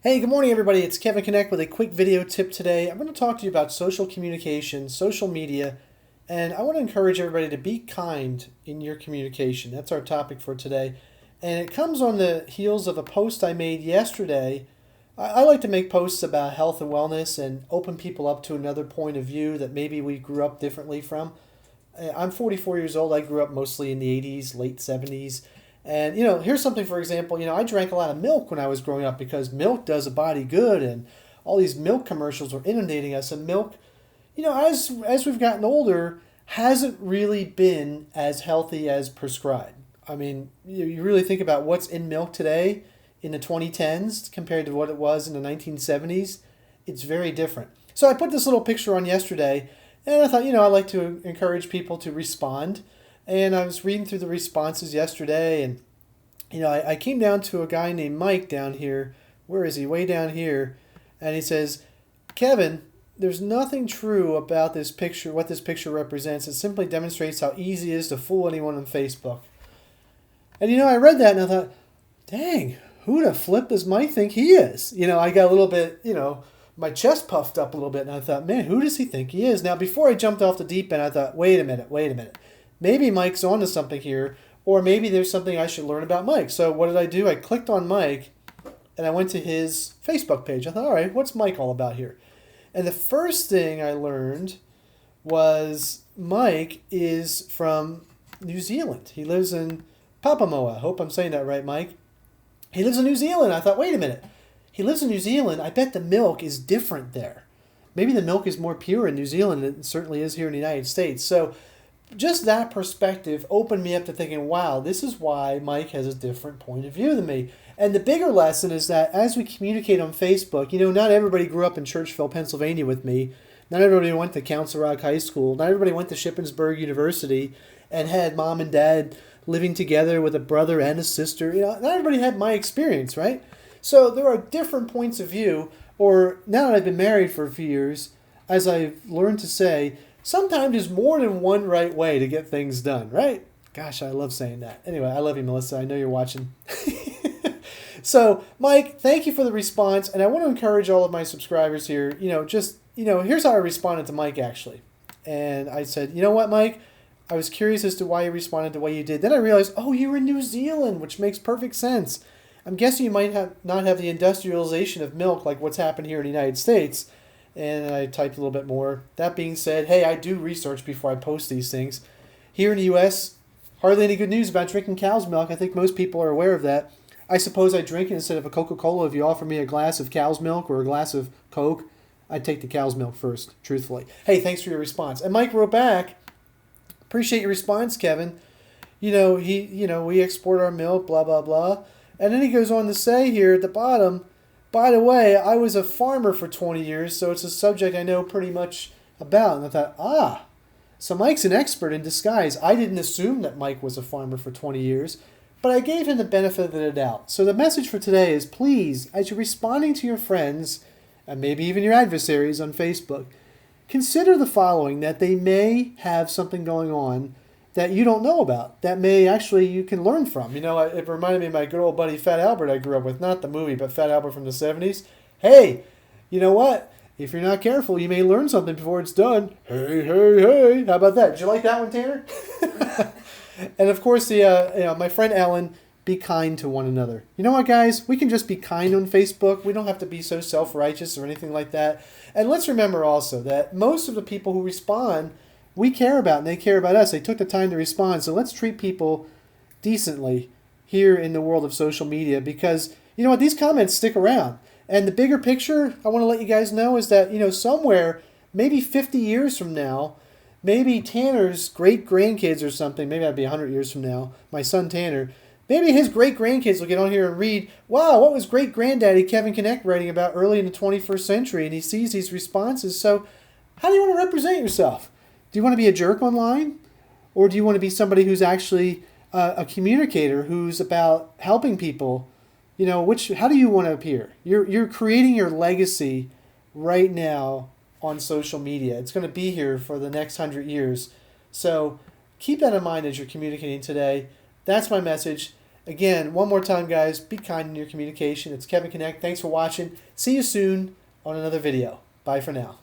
Hey, good morning, everybody. It's Kevin Knecht with a quick video tip today. I'm going to talk to you about social communication, social media, and I want to encourage everybody to be kind in your communication. That's our topic for today. And it comes on the heels of a post I made yesterday. I like to make posts about health and wellness and open people up to another point of view that maybe we grew up differently from. I'm 44 years old. I grew up mostly in the 80s, late 70s. And, here's something, for example, I drank a lot of milk when I was growing up because milk does a body good, and all these milk commercials were inundating us. And milk, as we've gotten older, hasn't really been as healthy as prescribed. I mean, you really think about what's in milk today in the 2010s compared to what it was in the 1970s. It's very different. So I put this little picture on yesterday, and I thought, I'd like to encourage people to respond. And I was reading through the responses yesterday, and I came down to a guy named Mike down here. Where is he? Way down here. And he says, Kevin, there's nothing true about this picture, what this picture represents. It simply demonstrates how easy it is to fool anyone on Facebook. And I read that and I thought, dang, who the flip does Mike think he is? I got a little bit, my chest puffed up a little bit, and I thought, man, who does he think he is? Now, before I jumped off the deep end, I thought, wait a minute. Maybe Mike's onto something here, or maybe there's something I should learn about Mike. So what did I do? I clicked on Mike, and I went to his Facebook page. I thought, all right, what's Mike all about here? And the first thing I learned was Mike is from New Zealand. He lives in Papamoa. I hope I'm saying that right, Mike. He lives in New Zealand. I thought, wait a minute. He lives in New Zealand. I bet the milk is different there. Maybe the milk is more pure in New Zealand than it certainly is here in the United States. So just that perspective opened me up to thinking, wow, this is why Mike has a different point of view than me. And the bigger lesson is that as we communicate on Facebook, not everybody grew up in Churchville, Pennsylvania with me. Not everybody went to Council Rock High School. Not everybody went to Shippensburg University and had mom and dad living together with a brother and a sister. Not everybody had my experience, right? So there are different points of view, or now that I've been married for a few years, as I've learned to say, sometimes there's more than one right way to get things done, right? Gosh, I love saying that. Anyway, I love you, Melissa. I know you're watching. So, Mike, thank you for the response. And I want to encourage all of my subscribers here, here's how I responded to Mike, actually. And I said, you know what, Mike? I was curious as to why you responded the way you did. Then I realized, oh, you're in New Zealand, which makes perfect sense. I'm guessing you might not have the industrialization of milk like what's happened here in the United States. And I typed a little bit more. That being said, hey, I do research before I post these things. Here in the U.S., hardly any good news about drinking cow's milk. I think most people are aware of that. I suppose I drink it instead of a Coca-Cola. If you offer me a glass of cow's milk or a glass of Coke, I'd take the cow's milk first, truthfully. Hey, thanks for your response. And Mike wrote back, appreciate your response, Kevin. We export our milk, blah, blah, blah. And then he goes on to say here at the bottom, by the way, I was a farmer for 20 years, so it's a subject I know pretty much about. And I thought, so Mike's an expert in disguise. I didn't assume that Mike was a farmer for 20 years, but I gave him the benefit of the doubt. So the message for today is, please, as you're responding to your friends, and maybe even your adversaries on Facebook, consider the following, that they may have something going on that you don't know about, that may actually you can learn from. It reminded me of my good old buddy Fat Albert I grew up with, not the movie, but Fat Albert from the 70s. Hey, you know what? If you're not careful, you may learn something before it's done. Hey, hey, hey. How about that? Did you like that one, Tanner? And of course, my friend Alan, be kind to one another. You know what, guys? We can just be kind on Facebook. We don't have to be so self-righteous or anything like that. And let's remember also that most of the people who respond, we care about, and they care about us. They took the time to respond. So let's treat people decently here in the world of social media, because you know what? These comments stick around. And the bigger picture, I want to let you guys know, is that, somewhere, maybe 50 years from now, maybe Tanner's great-grandkids or something, maybe that'd be 100 years from now, my son Tanner, maybe his great-grandkids will get on here and read, wow, what was great-granddaddy Kevin Knecht writing about early in the 21st century? And he sees these responses. So how do you want to represent yourself? Do you want to be a jerk online? Or do you want to be somebody who's actually a communicator, who's about helping people? How do you want to appear? You're creating your legacy right now on social media. It's going to be here for the next 100 years. So keep that in mind as you're communicating today. That's my message. Again, one more time, guys, be kind in your communication. It's Kevin Knecht. Thanks for watching. See you soon on another video. Bye for now.